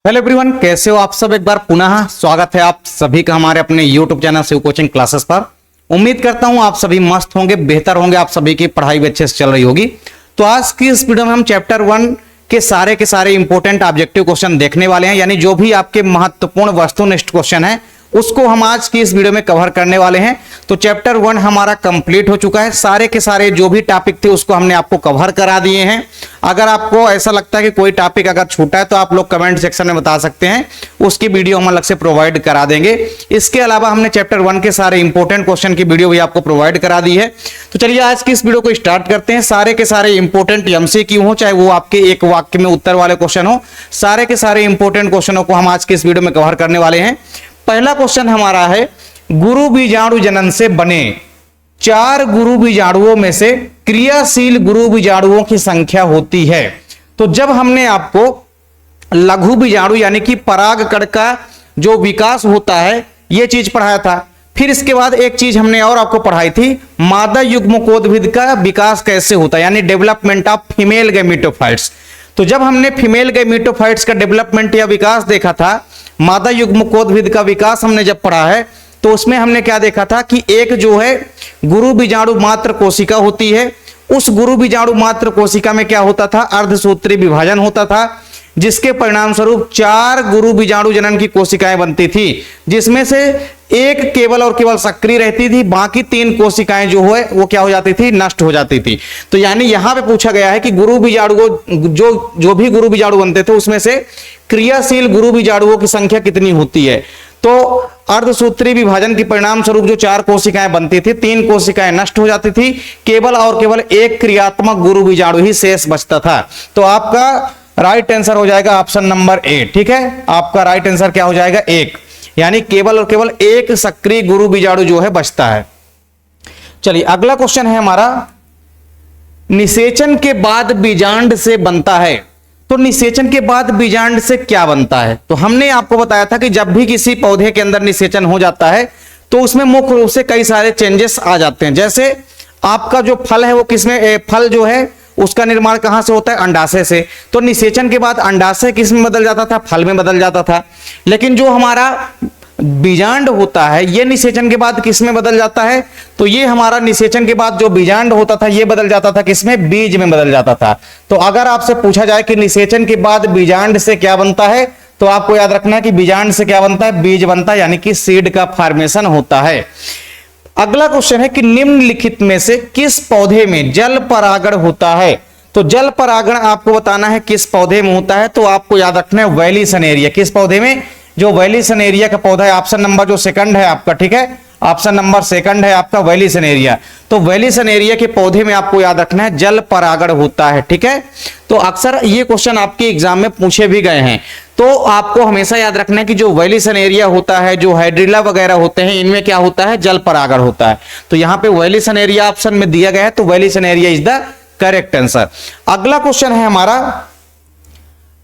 Hello everyone, कैसे हो आप सब। एक बार पुनः स्वागत है आप सभी का हमारे अपने YouTube channel Shiv coaching classes पर। उम्मीद करता हूं आप सभी मस्त होंगे, बेहतर होंगे, आप सभी की पढ़ाई भी अच्छे से चल रही होगी। तो आज की इस वीडियो में हम चैप्टर 1 के सारे इंपॉर्टेंट ऑब्जेक्टिव क्वेश्चन देखने वाले हैं, यानी जो भी आपके महत्वपूर्ण वस्तुनिष्ठ क्वेश्चन है उसको हम आज की इस वीडियो में कवर करने वाले हैं। तो चैप्टर 1 हमारा कंप्लीट हो चुका है, सारे के सारे जो भी टॉपिक थे उसको हमने आपको कवर करा दिए हैं। अगर आपको ऐसा लगता है कि कोई टॉपिक अगर छूटा है तो आप लोग कमेंट सेक्शन में बता सकते हैं, उसकी वीडियो हम अलग से प्रोवाइड करा देंगे। इसके अलावा हमने चैप्टर 1 के सारे इंपॉर्टेंट क्वेश्चन की वीडियो भी आपको प्रोवाइड करा दी है। तो चलिए आज की इस वीडियो को स्टार्ट करते हैं। सारे के सारे इंपॉर्टेंट MCQ हो, चाहे वो आपके एक वाक्य में उत्तर वाले क्वेश्चन हो, सारे के सारे इंपॉर्टेंट क्वेश्चनों को हम आज की इस वीडियो में कवर करने वाले हैं। पहला क्वेश्चन हमारा है, गुरु बीजाणु जनन से बने 4 गुरु बीजाणुओं में से क्रियाशील गुरु बीजाणुओं की संख्या होती है। तो जब हमने आपको लघु बीजाणु यानी कि परागकण का जो विकास होता है यह चीज पढ़ाया था, फिर इसके बाद एक चीज हमने और आपको पढ़ाई थी, मादा युग्मकोद्भिद का विकास कैसे होता है, यानी डेवलपमेंट ऑफ फीमेल गैमेटोफाइट्स। तो जब हमने फीमेल गैमेटोफाइट्स का डेवलपमेंट या विकास देखा था, मादा युग्मकोद्भिद का विकास हमने जब पढ़ा है, तो उसमें हमने क्या देखा था कि एक जो है गुरु बीजाणु मात्र कोशिका होती है। उस गुरु बीजाणु मात्र कोशिका में क्या होता था, अर्धसूत्री विभाजन होता था, जिसके परिणाम स्वरूप 4 गुरु बीजाणु जनन की कोशिकाएं बनती थी, जिसमें से एक केवल और केवल सक्रिय रहती थी, बाकी 3 कोशिकाएं जो है वो क्या हो जाती थी, नष्ट हो जाती थी। तो यानी यहां पे पूछा गया है कि गुरु बीजाणु जो भी गुरु बीजाणु बनते थे उसमें से क्रियाशील गुरु बीजाणुओं की संख्या कितनी होती है। तो अर्धसूत्री विभाजन के परिणाम स्वरूप जो 4 कोशिकाएं बनती थी, 3 कोशिकाएं नष्ट हो जाती थी, केवल और केवल एक क्रियात्मक गुरु बीजाणु ही शेष बचता था। तो आपका राइट आंसर हो जाएगा ऑप्शन नंबर ए। ठीक है, आपका राइट आंसर क्या हो जाएगा, 1, यानी केवल और केवल एक सक्रिय गुरु बीजाणु जो है बचता है। चलिए अगला क्वेश्चन है हमारा, निषेचन के बाद बीजांड से बनता है। तो निषेचन के बाद बीजांड से क्या बनता है, तो हमने आपको बताया था कि जब भी किसी पौधे के अंदर निषेचन हो जाता है तो उसमें मुख्य रूप से कई सारे चेंजेस आ जाते हैं। जैसे आपका जो फल है वो किसमें, फल जो है उसका निर्माण कहां से होता है, अंडाशय से। तो निषेचन के बाद अंडाशय किस में बदल जाता था, फल में बदल जाता था। लेकिन जो हमारा बीजांड होता है ये निषेचन के बाद किस में बदल जाता है, तो ये हमारा निषेचन के बाद जो बीजांड होता था ये बदल जाता था किसमें, बीज में बदल जाता था। तो अगर आपसे पूछा जाए कि निषेचन के बाद बीजांड से क्या बनता है, तो आपको याद रखना है कि बीजांड से क्या बनता है, बीज बनता है, यानी कि सीड का फॉर्मेशन होता है। अगला क्वेश्चन है कि निम्नलिखित में से किस पौधे में जल परागण होता है। तो जल परागण आपको बताना है किस पौधे में होता है, तो आपको याद रखना है वेलिसनेरिया। किस पौधे में, जो वेलिसनेरिया का पौधा है, ऑप्शन नंबर जो सेकंड है आपका, ठीक है, ऑप्शन नंबर सेकंड है आपका वेलिसनेरिया। तो वेलिसनेरिया के पौधे में आपको याद रखना है जल परागण होता है। ठीक है, तो अक्सर ये क्वेश्चन आपके एग्जाम में पूछे भी गए हैं। तो आपको हमेशा याद रखना है कि जो वेलिसनेरिया होता है, जो हाइड्रिला वगैरह होते हैं, इनमें क्या होता है, जल परागण होता है। तो यहां पे वेलिसनेरिया ऑप्शन में दिया गया है, तो Vallisneria is the correct answer. अगला क्वेश्चन है हमारा,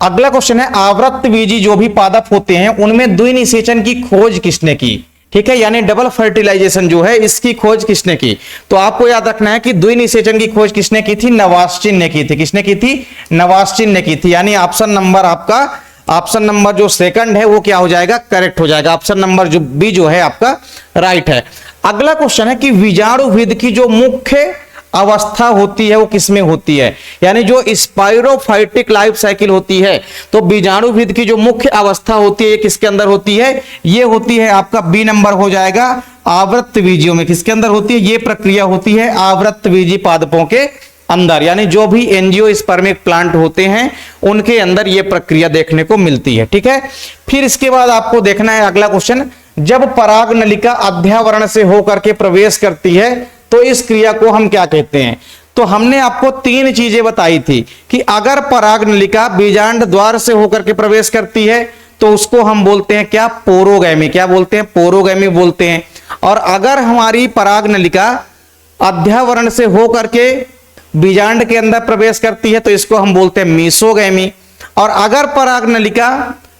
अगला क्वेश्चन है, आवृतबीजी जो भी पादप होते हैं उनमें द्विनिषेचन की खोज किसने की। ठीक है, यानी डबल फर्टिलाइजेशन जो है इसकी खोज किसने की। तो आपको याद रखना है कि द्विनिषेचन की खोज किसने की थी, नवास्चिन ने की थी। किसने की थी, नवास्चिन ने की थी। यानी ऑप्शन नंबर आपका, ऑप्शन नंबर जो सेकंड है वो क्या हो जाएगा, करेक्ट हो जाएगा। ऑप्शन नंबर जो बी जो है आपका राइट है। अगला क्वेश्चन है कि बीजाणुभिद की जो मुख्य अवस्था होती है वो किसमें होती है, यानी जो स्पाइरोफाइटिक लाइफ साइकिल होती है, तो बीजाणुभिद की जो मुख्य अवस्था होती है ये किसके अंदर होती है, ये होती है आपका बी नंबर हो जाएगा आवृतबीजियों में। किसके अंदर होती है, ये प्रक्रिया होती है आवृतबीजी पादपों के अंदर, यानी जो भी एंजियोस्पर्मिक प्लांट होते हैं उनके अंदर ये प्रक्रिया देखने को मिलती है। ठीक है, फिर इसके बाद आपको देखना है अगला क्वेश्चन, जब पराग नलिका अध्यावरण से होकर के प्रवेश करती है तो इस क्रिया को हम क्या कहते हैं। तो हमने आपको 3 चीजें बताई थी कि अगर पराग नलिका बीजांड द्वार से होकर के प्रवेश करती है तो उसको हम बोलते हैं क्या, पोरोगैमी। क्या बोलते हैं, पोरोगैमी बोलते हैं। और अगर हमारी पराग नलिका अध्यावरण से होकर के बीजांड के अंदर प्रवेश करती है तो इसको हम बोलते हैं मीसोगैमी। और अगर पराग नलिका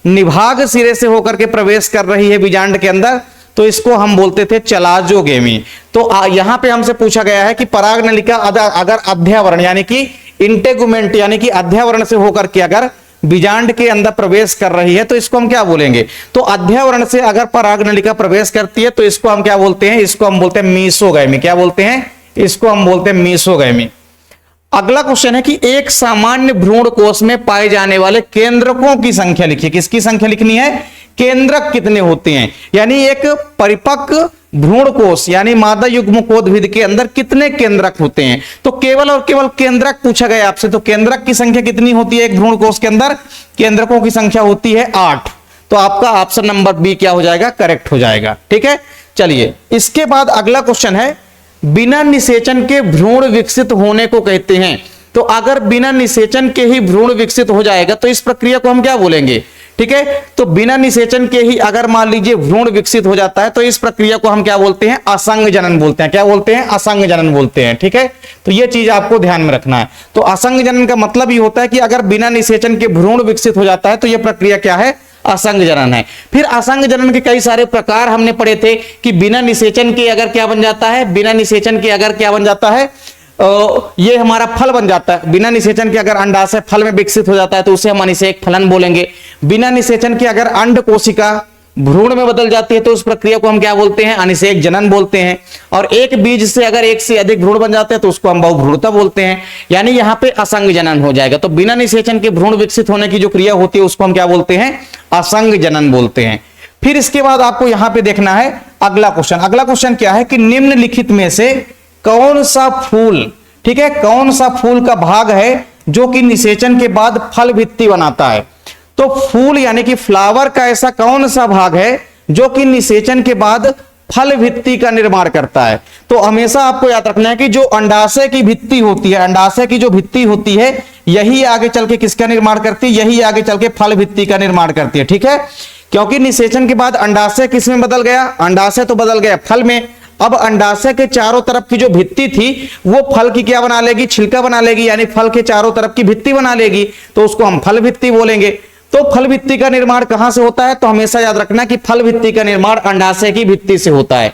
निभाग सिरे से होकर के प्रवेश कर रही है बीजांड के अंदर तो इसको हम बोलते थे चलाजोगेमी। तो यहां पे हमसे पूछा गया है कि पराग नलिका अगर अध्यावरण यानी कि इंटेगुमेंट यानी कि अध्यावरण से होकर के अगर बीजांड के अंदर प्रवेश कर रही है तो इसको हम क्या बोलेंगे? तो अध्यावरण से अगर पराग नलिका प्रवेश करती है तो इसको हम क्या बोलते हैं? इसको हम बोलते हैं मीसोगैमी। क्या बोलते हैं? इसको हम बोलते हैं मीसोगैमी। अगला क्वेश्चन है कि एक सामान्य भ्रूण कोष में पाए जाने वाले केंद्रकों की संख्या लिखिए। किसकी संख्या लिखनी है? केंद्रक कितने होते हैं, यानी एक परिपक्व भ्रूण कोष यानी मादा युग्मकोद्भिद के अंदर कितने केंद्रक होते हैं। तो केवल और केवल केंद्रक पूछा गया आपसे, तो केंद्रक की संख्या कितनी होती है एक भ्रूण कोष के अंदर? केंद्रकों की संख्या होती है 8। तो आपका ऑप्शन नंबर बी क्या हो जाएगा? करेक्ट हो जाएगा। ठीक है, चलिए इसके बाद अगला क्वेश्चन है बिना निषेचन के भ्रूण विकसित होने को कहते हैं। तो अगर बिना निषेचन के ही भ्रूण विकसित हो जाएगा तो इस प्रक्रिया को हम क्या बोलेंगे? ठीक है, तो बिना निषेचन के ही अगर मान लीजिए भ्रूण विकसित हो जाता है तो इस प्रक्रिया को हम क्या बोलते हैं? असंग जनन बोलते हैं। क्या बोलते हैं? असंग जनन बोलते हैं। ठीक है, तो यह चीज आपको ध्यान में रखना है। तो असंग जनन का मतलब ये होता है कि अगर बिना निषेचन के भ्रूण विकसित हो जाता है तो यह प्रक्रिया क्या है? असंग जनन है। फिर असंग जनन के कई सारे प्रकार हमने पढ़े थे कि बिना निषेचन के अगर क्या बन जाता है? बिना निषेचन के अगर क्या बन जाता है? ये हमारा फल बन जाता है। बिना निषेचन के अगर अंडाशय फल में विकसित हो जाता है तो उसे हम अनिषेक फलन बोलेंगे। बिना निषेचन के अगर अंड कोशिका भ्रूण में बदल जाती है तो उस प्रक्रिया को हम क्या बोलते हैं? अनिषेक जनन बोलते हैं। और एक बीज से अगर एक से अधिक भ्रूण बन जाते हैं तो उसको हम बहुभ्रूणता बोलते हैं, यानी यहां पे असंग जनन हो जाएगा। तो बिना निषेचन के भ्रूण विकसित होने की जो क्रिया होती है उसको हम क्या बोलते हैं? असंग जनन बोलते हैं। फिर इसके बाद आपको यहां पे देखना है अगला क्वेश्चन। अगला क्वेश्चन क्या है कि निम्नलिखित में से कौन सा फूल, ठीक है, कौन सा फूल का भाग है जो कि निषेचन के बाद फल भित्ति बनाता है? तो फूल यानी कि फ्लावर का ऐसा कौन सा भाग है जो कि निषेचन के बाद फल भित्ति का निर्माण करता है? तो हमेशा आपको याद रखना है कि जो अंडाशय की भित्ति होती है, अंडाशय की जो भित्ति होती है यही आगे चल के किसका निर्माण करती है? यही आगे चल के फल भित्ति का निर्माण करती है। ठीक है, क्योंकि निषेचन के बाद अंडाशय किस में बदल गया? अंडाशय तो बदल गया फल में। अब अंडाशय के चारों तरफ की जो भित्ति थी वो फल की क्या बना लेगी? छिलका बना लेगी, यानी फल के चारों तरफ की भित्ति बना लेगी, तो उसको हम फल भित्ति बोलेंगे। तो फल भित्ति का निर्माण कहां से होता है? तो हमेशा याद रखना कि फल भित्ति का निर्माण अंडाशय की भित्ति से होता है।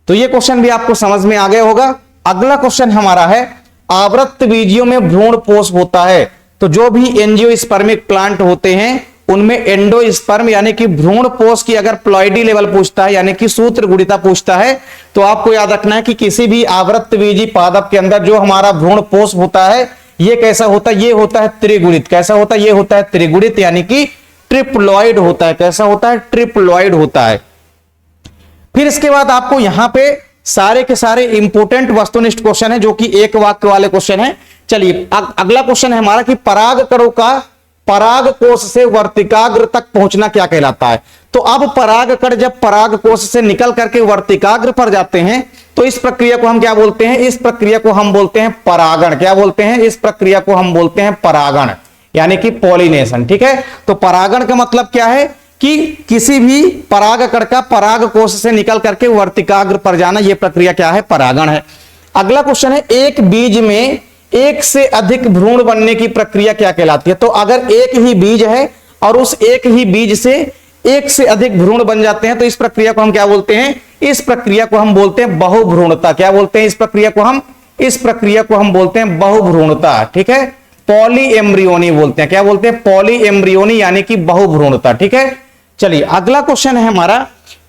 तो ये क्वेश्चन भी आपको समझ में आ गया होगा। अगला क्वेश्चन हमारा है आवृत्त बीजियों में भ्रूणपोष होता है। तो जो भी एंजियोस्पर्मिक प्लांट होते हैं उनमें एंडोस्पर्म यानी कि भ्रूणपोष की अगर प्लॉइडी लेवल पूछता है यानी कि सूत्र गुणिता पूछता है तो आपको याद रखना है कि किसी भी आवृत्त बीजी पादप के अंदर जो हमारा भ्रूणपोष होता है ये कैसा होता है? ये होता है त्रिगुणित। कैसा होता है? ये होता है त्रिगुणित यानी कि ट्रिप्लॉइड होता है। कैसा होता है? ट्रिप्लॉइड होता है। फिर इसके बाद आपको यहां पे सारे के सारे इंपोर्टेंट वस्तुनिष्ठ क्वेश्चन है जो कि एक वाक्य वाले क्वेश्चन है। चलिए अगला क्वेश्चन है हमारा कि परागकणों का पराग कोश से वर्तिकाग्र तक पहुंचना क्या कहलाता है? तो अब परागकण जब पराग कोश से निकल करके वर्तिकाग्र पर जाते हैं तो इस प्रक्रिया को हम क्या बोलते हैं? इस प्रक्रिया को हम बोलते हैं परागण। क्या बोलते हैं? इस प्रक्रिया को हम बोलते हैं परागण यानी कि पॉलिनेशन। ठीक है, तो परागण का मतलब क्या है कि किसी भी परागकण का पराग कोश से निकल करके वर्तिकाग्र पर जाना, यह प्रक्रिया क्या है? परागण है। अगला क्वेश्चन है एक बीज में एक से अधिक भ्रूण बनने की प्रक्रिया क्या कहलाती है? तो अगर एक ही बीज है और उस एक ही बीज से एक से अधिक भ्रूण बन जाते हैं तो इस प्रक्रिया को हम क्या बोलते हैं? इस प्रक्रिया को हम बोलते हैं बहुभ्रूणता। क्या बोलते हैं? इस प्रक्रिया को हम बोलते हैं बहुभ्रूणता। ठीक है, पॉली एम्ब्रियोनी बोलते हैं। क्या बोलते हैं? पॉली एम्ब्रियोनी यानी कि बहुभ्रूणता। ठीक है, चलिए अगला क्वेश्चन है हमारा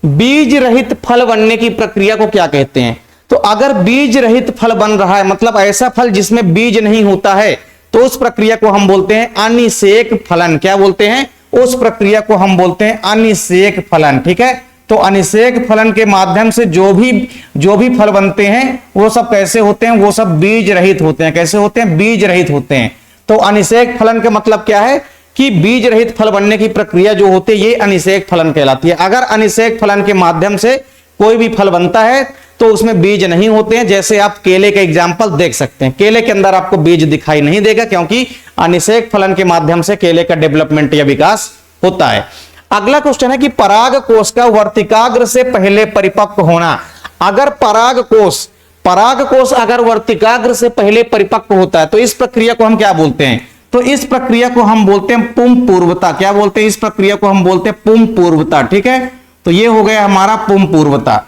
बीज रहित फल बनने की प्रक्रिया को क्या कहते हैं? तो अगर बीज रहित फल बन रहा है मतलब ऐसा फल जिसमें बीज नहीं होता है तो उस प्रक्रिया को हम बोलते हैं अनिषेक फलन। क्या बोलते हैं? उस प्रक्रिया को हम बोलते हैं अनिषेक फलन। ठीक है, तो अनिषेक फलन के माध्यम से जो भी फल बनते हैं वो सब कैसे होते हैं? वो सब बीज रहित होते हैं। कैसे होते हैं? बीज रहित होते हैं। तो अनिषेक फलन का मतलब क्या है कि बीज रहित फल बनने की प्रक्रिया जो होती है ये अनिषेक फलन कहलाती है। अगर अनिषेक फलन के माध्यम से कोई भी फल बनता है तो उसमें बीज नहीं होते हैं। जैसे आप केले का एग्जाम्पल देख सकते हैं, केले के अंदर आपको बीज दिखाई नहीं देगा क्योंकि अनिषेक फलन के माध्यम से केले का डेवलपमेंट या विकास होता है। अगला क्वेश्चन है कि पराग कोश का वर्तिकाग्र से पहले परिपक्व होना। अगर पराग कोश अगर वर्तिकाग्र से पहले परिपक्व होता है तो इस प्रक्रिया को हम क्या बोलते हैं? तो इस प्रक्रिया को हम बोलते हैं पुंपूर्वता। क्या बोलते हैं? इस प्रक्रिया को हम बोलते हैं पुंपूर्वता। ठीक है, तो ये हो गया हमारा पुंपूर्वता।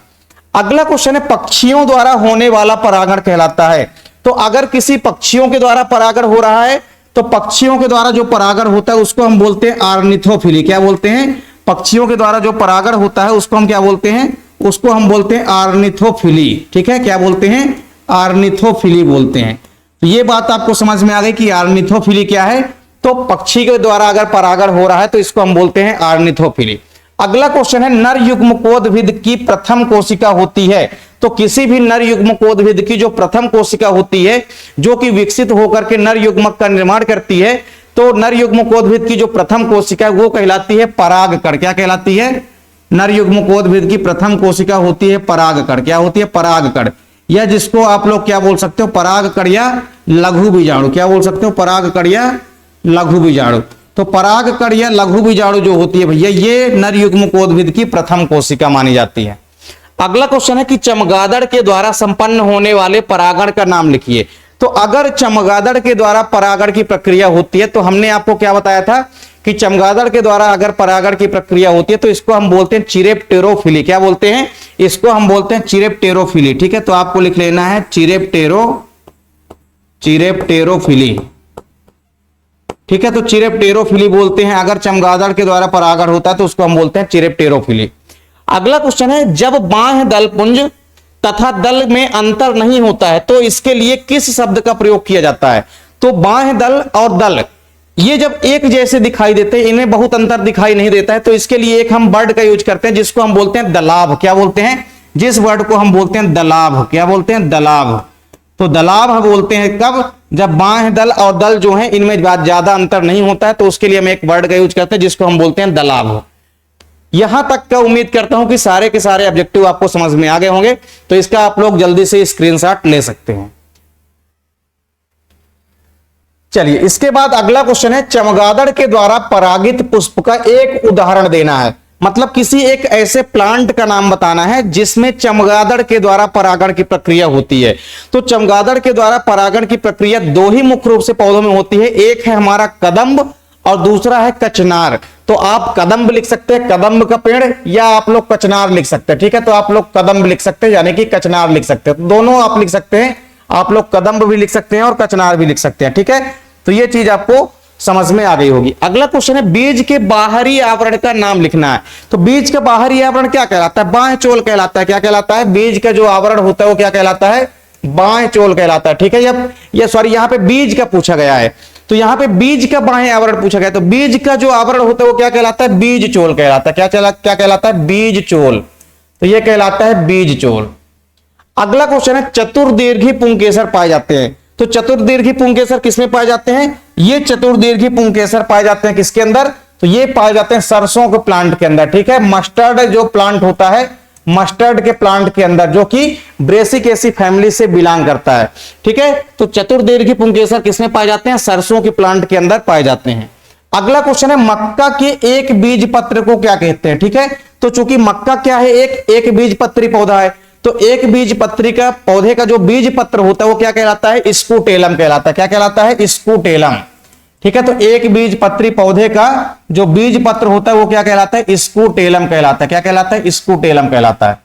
अगला क्वेश्चन है पक्षियों द्वारा होने वाला परागण कहलाता है। तो अगर किसी पक्षियों के द्वारा परागण हो रहा है तो पक्षियों के द्वारा जो परागण होता है उसको हम बोलते हैं ऑर्निथोफिली। क्या बोलते हैं? पक्षियों के द्वारा जो परागण होता है उसको हम क्या बोलते हैं? उसको हम बोलते हैं ऑर्निथोफिली। ठीक है, क्या बोलते हैं? ऑर्निथोफिली बोलते हैं। तो ये बात आपको समझ में आ गई कि ऑर्निथोफिली क्या है। तो पक्षी के द्वारा अगर परागण हो रहा है तो इसको हम बोलते हैं ऑर्निथोफिली। अगला क्वेश्चन है, नर युग्मकोद्भिद की प्रथम कोशिका होती है। तो किसी भी नर युग्मकोद्भिद की जो प्रथम कोशिका होती है जो कि विकसित होकर के नर युग्मक का निर्माण करती है, तो नर युग्मकोद्भिद की जो प्रथम कोशिका है वो कहलाती है परागकण। क्या कहलाती है? नर युग्मकोद्भिद की प्रथम कोशिका होती है परागकण। क्या होती है? परागकण। या जिसको आप लोग क्या बोल सकते हो? परागकण या लघु बीजाणु। क्या बोल सकते हो? परागकण या लघु बीजाणु। तो परागकण या लघु बीजाणु जो होती है भैया, ये नर युग्मकोद्भिद की प्रथम कोशिका मानी जाती है। अगला क्वेश्चन है कि चमगादड़ के द्वारा संपन्न होने वाले परागण का नाम लिखिए। तो अगर चमगादड़ के द्वारा परागण की प्रक्रिया होती है तो हमने आपको क्या बताया था कि चमगादड़ के द्वारा अगर परागण की प्रक्रिया होती है तो इसको हम बोलते हैं चिरेप्टेरोफिली। क्या बोलते हैं? इसको हम बोलते हैं चिरेप्टेरोफिली। ठीक है, तो आपको लिख लेना है चिरेप्टेरोफिली। ठीक है, तो चिरेप्टेरोफिली बोलते हैं। अगर चमगादड़ के द्वारा परागण होता है तो उसको हम बोलते हैं चिरेप्टेरोफिली। अगला क्वेश्चन है, जब बाह्य दल पुंज तथा दल में अंतर नहीं होता है तो इसके लिए किस शब्द का प्रयोग किया जाता है? तो बाह्य दल और दल ये जब एक जैसे दिखाई देते हैं, इनमें बहुत अंतर दिखाई नहीं देता है, तो इसके लिए एक हम वर्ड का यूज करते हैं जिसको हम बोलते हैं दलाभ। क्या बोलते हैं? जिस वर्ड को हम बोलते हैं दलाभ। क्या बोलते हैं? दलाभ। तो दलाभ हम बोलते हैं कब? जब बाह्य दल और दल जो है इनमें ज्यादा अंतर नहीं होता है, तो उसके लिए हम एक वर्ड का यूज करते हैं जिसको हम बोलते हैं दलाभ। यहां तक का उम्मीद करता हूं कि सारे के सारे ऑब्जेक्टिव आपको समझ में आ गए होंगे, तो इसका आप लोग जल्दी से स्क्रीनशॉट ले सकते हैं। चलिए, इसके बाद अगला क्वेश्चन है, चमगादड़ के द्वारा परागित पुष्प का एक उदाहरण देना है। मतलब किसी एक ऐसे प्लांट का नाम बताना है जिसमें चमगादड़ के द्वारा परागण की प्रक्रिया होती है। तो चमगादड़ के द्वारा परागण की प्रक्रिया दो ही मुख्य रूप से पौधों में होती है, एक है हमारा कदम्ब और दूसरा है कचनार। तो आप कदम्ब लिख सकते हैं, कदम्ब का पेड़, या आप लोग कचनार लिख सकते हैं। ठीक है, तो आप लोग कदम्ब लिख सकते हैं यानी कि कचनार लिख सकते हैं। तो दोनों आप लिख सकते हैं, आप लोग कदम्ब भी लिख सकते हैं और कचनार भी लिख सकते हैं। ठीक है, तो ये चीज आपको समझ में आ गई होगी। अगला क्वेश्चन है, बीज के बाहरी आवरण का नाम लिखना है। तो बीज का बाहरी आवरण क्या कहलाता है? बाह्य चोल कहलाता है। क्या कहलाता है? बीज का जो आवरण होता है वो क्या कहलाता है? बाह्य चोल कहलाता है। ठीक है, ये सॉरी यहाँ पे बीज का पूछा गया है, तो यहाँ पे बीज का बाह्य आवरण पूछा गया, तो बीज का जो आवरण होता है वो क्या कहलाता है? बीज चोल कहलाता है। क्या कहलाता है? बीज चोल। तो ये कहलाता है बीज चोल। अगला क्वेश्चन है, चतुर्दीर्घी पुंकेसर पाए जाते हैं। तो चतुर्दीर्घी पुंकेसर किसमें पाए जाते हैं? ये चतुर्दीर्घी पुंकेसर पाए जाते हैं किसके अंदर? तो ये पाए जाते हैं सरसों के प्लांट के अंदर। ठीक है, मस्टर्ड जो प्लांट होता है, मस्टर्ड के प्लांट के अंदर, जो कि ब्रेसिकेसी फैमिली से बिलोंग करता है। ठीक है, तो चतुर्दीर्घी पुंकेसर किसमें पाए जाते हैं? सरसों के प्लांट के अंदर पाए जाते हैं। अगला क्वेश्चन है, मक्का के एक बीज पत्र को क्या कहते हैं? ठीक है, तो चूंकि मक्का क्या है? एक बीज पत्री पौधा है, तो एक बीज पत्री का पौधे का जो बीज पत्र होता है वो क्या कहलाता है? स्कूटेलम कहलाता है। क्या कहलाता है? स्कूटेलम। ठीक है, तो एक बीज पत्री पौधे का जो बीज पत्र होता है वो क्या कहलाता है? स्कूटेलम कहलाता है। क्या कहलाता है? स्कूटेलम कहलाता है।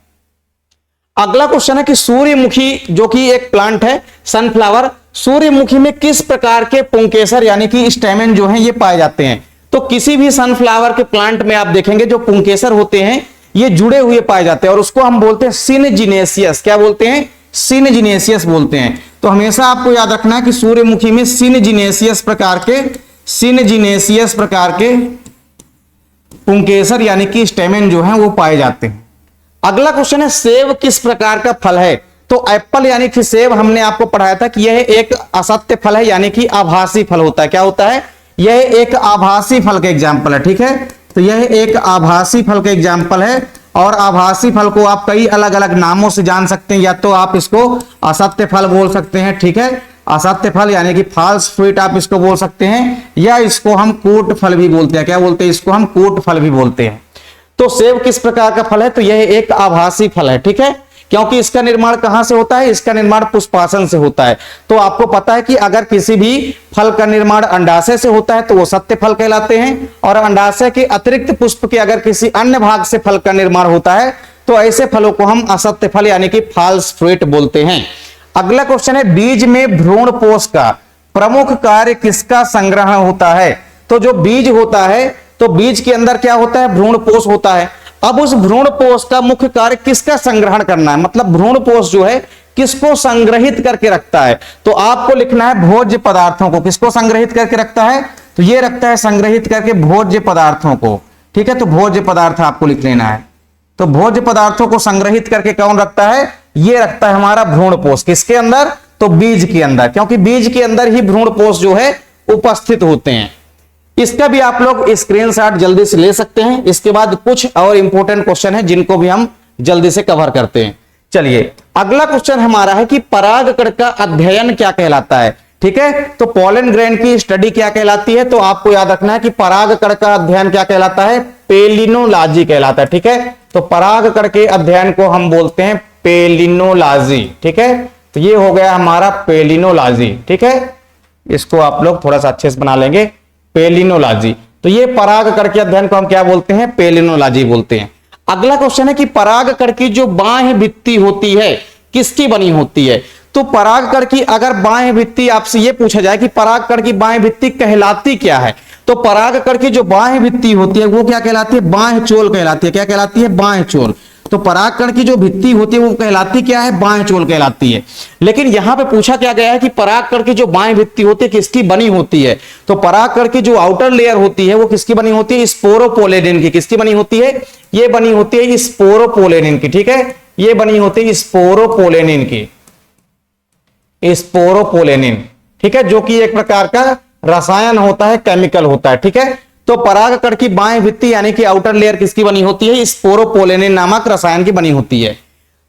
अगला क्वेश्चन है कि सूर्यमुखी जो कि एक प्लांट है, सनफ्लावर, सूर्यमुखी में किस प्रकार के पुंकेसर यानी कि स्टेमेन जो है ये पाए जाते हैं? तो किसी भी सनफ्लावर के प्लांट में आप देखेंगे जो पुंकेसर होते हैं ये जुड़े हुए पाए जाते हैं और उसको हम बोलते हैं सिनजिनेसियस। क्या बोलते हैं? सिनजिनेसियस बोलते हैं। तो हमेशा आपको याद रखना है कि सूर्यमुखी में सिनजिनेसियस प्रकार के पुंकेसर यानी कि स्टेमेन जो है वो पाए जाते हैं। अगला क्वेश्चन है, सेब किस प्रकार का फल है? तो एप्पल यानी कि सेब हमने आपको पढ़ाया था कि यह एक असत्य फल है यानी कि आभासी फल होता है। क्या होता है? यह एक आभासी फल का एग्जाम्पल है। ठीक है, तो यह एक आभासी फल का एग्जाम्पल है और आभासी फल को आप कई अलग अलग नामों से जान सकते हैं। या तो आप इसको असत्य फल बोल सकते हैं, ठीक है, असत्य फल यानी कि फॉल्स फ्रूट आप इसको बोल सकते हैं, या इसको हम कूट फल भी बोलते हैं। क्या बोलते हैं? इसको हम कूट फल भी बोलते हैं। तो सेब किस प्रकार का फल है? तो यह एक आभासी फल है। ठीक है, क्योंकि इसका निर्माण कहां से होता है? इसका निर्माण पुष्पासन से होता है। तो आपको पता है कि अगर किसी भी फल का निर्माण अंडाशय से होता है तो वो सत्य फल कहलाते हैं, और अंडाशय के अतिरिक्त पुष्प के अगर किसी अन्य भाग से फल का निर्माण होता है तो ऐसे फलों को हम असत्य फल यानी कि फॉल्स फ्रूट बोलते हैं। अगला क्वेश्चन है, बीज में भ्रूण पोष का प्रमुख कार्य किसका संग्रहण होता है? तो जो बीज होता है, तो बीज के अंदर क्या होता है? भ्रूणपोष होता है। अब उस भ्रूणपोष का मुख्य कार्य किसका संग्रहण करना है, मतलब भ्रूणपोष जो है किसको संग्रहित करके रखता है? तो आपको लिखना है भोज्य पदार्थों को। किसको संग्रहित करके रखता है? तो ये रखता है संग्रहित करके भोज्य पदार्थों को। ठीक है, तो भोज्य पदार्थ आपको लिख लेना है। तो भोज्य पदार्थों को संग्रहित करके कौन रखता है? ये रखता है हमारा भ्रूणपोष। किसके अंदर? तो बीज के अंदर, क्योंकि बीज के अंदर ही भ्रूणपोष जो है उपस्थित होते हैं। इसका भी आप लोग स्क्रीनशॉट जल्दी से ले सकते हैं। इसके बाद कुछ और इंपॉर्टेंट क्वेश्चन है जिनको भी हम जल्दी से कवर करते हैं। चलिए, अगला क्वेश्चन हमारा है कि परागकण का अध्ययन क्या कहलाता है? ठीक है, तो पोलन ग्रेन की स्टडी क्या कहलाती है? तो आपको याद रखना है कि परागकण का अध्ययन क्या कहलाता है? पेलिनोलॉजी कहलाता है। ठीक है, तो परागकण के अध्ययन को हम बोलते हैं पेलिनोलॉजी। ठीक है, तो ये हो गया हमारा पेलिनोलॉजी। ठीक है, इसको आप लोग थोड़ा सा अच्छे से बना लेंगे, पेलिनोलॉजी। तो ये परागकण के अध्ययन को हम क्या बोलते हैं? पेलिनोलॉजी बोलते हैं। अगला क्वेश्चन है कि परागकण की जो बाह्य भित्ति होती है किसकी बनी होती है? तो परागकण की अगर बाह्य भित्ति आपसे ये पूछा जाए कि परागकण की बाह्य भित्ति कहलाती क्या है, तो परागकण की जो बाह्य भित्ति होती है वो क्या कहलाती है? बाह्य चोल कहलाती है। क्या कहलाती है? बाह्य चोल। तो परागकण की जो भित्ति होती है वो कहलाती क्या है? बाह्य चोल कहलाती है। लेकिन यहां पे पूछा क्या गया है कि परागकण की जो बाह्य भित्ति होती है किसकी बनी होती है? तो परागकण की जो आउटर लेयर होती है वो किसकी बनी होती है? स्पोरोपोलेनिन की। किसकी बनी होती है? ये बनी होती है स्पोरोपोलेनिन की। ठीक है, ये बनी होती है स्पोरोपोलेनिन की, स्पोरोपोलेनिन। ठीक है, जो कि एक प्रकार का रसायन होता है, केमिकल होता है। ठीक है, तो परागकण की बाह्य भित्ति यानी कि आउटर लेयर किसकी बनी होती है? स्पोरोपोलेनिन नामक रसायन की बनी होती है।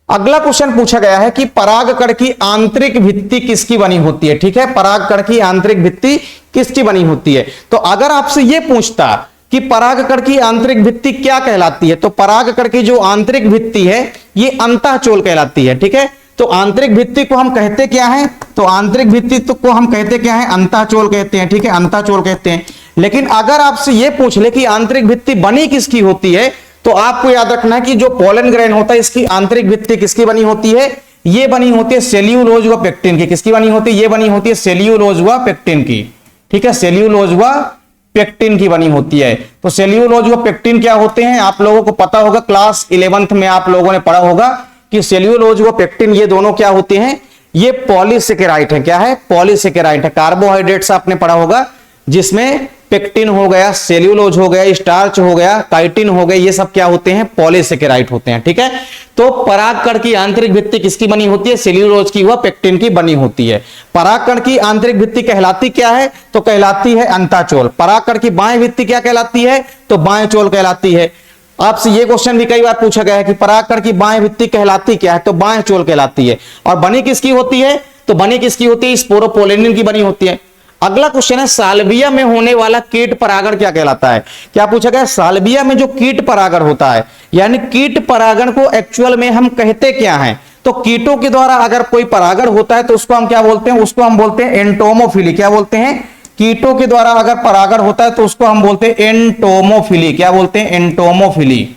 अगला क्वेश्चन पूछा गया है कि परागकण की आंतरिक भित्ति किसकी बनी होती है? ठीक है, परागकण की आंतरिक भित्ति किसकी बनी होती है? तो अगर आपसे यह पूछता कि परागकण की आंतरिक भित्ति क्या कहलाती है, तो परागकण की जो आंतरिक भित्ति है ये अंतःचोल कहलाती है। ठीक है, तो आंतरिक भित्ति को हम कहते क्या है? तो आंतरिक भित्ति को हम कहते क्या है? अंतःचोल कहते हैं। ठीक है, अंतःचोल कहते हैं। लेकिन अगर आपसे यह पूछ ले कि आंतरिक भित्ति बनी किसकी होती है, तो आपको याद रखना है कि जो पोलन ग्रेन होता है इसकी आंतरिक भित्ति किसकी बनी होती है? ये बनी होती है सेल्यूलोज व पेक्टिन की। किसकी बनी होती है? ये बनी होती है सेल्यूलोज व पेक्टिन की। ठीक है, सेल्यूलोज व पेक्टिन की बनी होती है। तो सेल्यूलोज व पेक्टिन क्या होते हैं? आप लोगों को पता होगा, क्लास 11th में आप लोगों ने पढ़ा होगा कि सेल्यूलोज व पेक्टिन ये दोनों क्या होते हैं? ये पॉलीसेकेराइड है। क्या है? पॉलीसेकेराइड है। कार्बोहाइड्रेट्स आपने पढ़ा होगा, जिसमें पेक्टिन हो गया, सेल्यूलोज हो गया, स्टार्च हो गया, काइटिन हो गया, ये सब क्या होते हैं? पॉलीसेकेराइड होते हैं। ठीक है, तो परागकण की आंतरिक भित्ति किसकी बनी होती है? सेल्यूलोज की व पेक्टिन की बनी होती है। परागकण की आंतरिक भित्ति कहलाती क्या है? तो कहलाती है अंतःचोल। परागकण की बाह्य भित्ति क्या कहलाती है? तो बाह्य चोल कहलाती है। आपसे ये क्वेश्चन भी कई बार पूछा गया है कि परागकण की बाह्य भित्ति कहलाती क्या है? तो बाह्य चोल कहलाती है। और बनी किसकी होती है? तो बनी किसकी होती है? स्पोरोपोलेनिन की बनी होती है। अगला क्वेश्चन है साल्विया में होने वाला कीट परागण क्या कहलाता है? क्या पूछा गया? साल्विया में जो कीट परागण होता है, यानी कीट परागण को एक्चुअल में हम कहते क्या हैं? तो कीटों के द्वारा अगर कोई परागण होता है तो उसको हम क्या बोलते हैं? उसको हम बोलते हैं एंटोमोफिली। क्या बोलते हैं? कीटों के द्वारा अगर परागण होता है तो उसको हम बोलते हैं एंटोमोफिली। क्या बोलते हैं? एंटोमोफिली।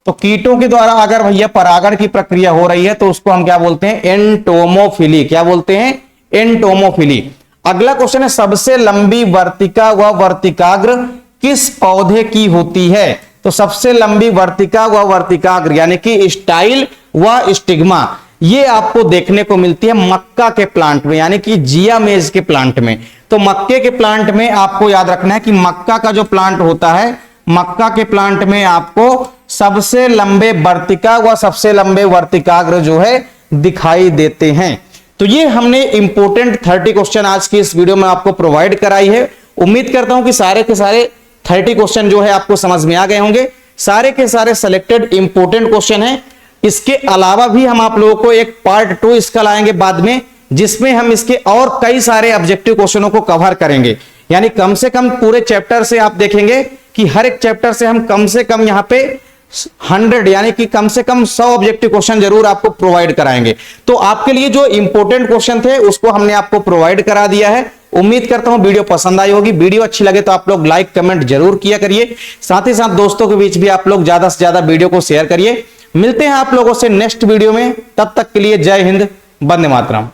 तो कीटों के द्वारा अगर भैया परागण की प्रक्रिया हो रही है तो उसको हम क्या बोलते हैं? एंटोमोफिली। क्या बोलते हैं? एंटोमोफिली। अगला क्वेश्चन है सबसे लंबी वर्तिका व वर्तिकाग्र किस पौधे की होती है? तो सबसे लंबी वर्तिका व वर्तिकाग्र यानी कि स्टाइल व स्टिग्मा ये आपको देखने को मिलती है मक्का के प्लांट में, यानी कि जिया मेज के प्लांट में। तो मक्के के प्लांट में आपको याद रखना है कि मक्का का जो प्लांट होता है, मक्का के प्लांट में आपको सबसे लंबे वर्तिका व सबसे लंबे वर्तिकाग्र जो है दिखाई देते हैं। तो ये हमने इंपोर्टेंट 30 क्वेश्चन आज की इस वीडियो में आपको प्रोवाइड कराई है। उम्मीद करता हूं कि सारे के सारे 30 क्वेश्चन जो है आपको समझ में आ गए होंगे। सारे के सारे सिलेक्टेड इंपोर्टेंट क्वेश्चन हैं। इसके अलावा भी हम आप लोगों को एक पार्ट 2 इसका लाएंगे बाद में, जिसमें हम इसके और कई सारे ऑब्जेक्टिव क्वेश्चनों को कवर करेंगे। यानी कम से कम पूरे चैप्टर से आप देखेंगे कि हर एक चैप्टर से हम कम से कम यहाँ पे 100 यानी कि कम से कम 100 ऑब्जेक्टिव क्वेश्चन जरूर आपको प्रोवाइड कराएंगे। तो आपके लिए जो इंपॉर्टेंट क्वेश्चन थे उसको हमने आपको प्रोवाइड करा दिया है। उम्मीद करता हूं वीडियो पसंद आई होगी। वीडियो अच्छी लगे तो आप लोग लाइक कमेंट जरूर किया करिए। साथ ही साथ दोस्तों के बीच भी आप लोग ज्यादा से ज्यादा वीडियो को शेयर करिए। मिलते हैं आप लोगों से नेक्स्ट वीडियो में, तब तक के लिए जय हिंद, वंदे मातरम।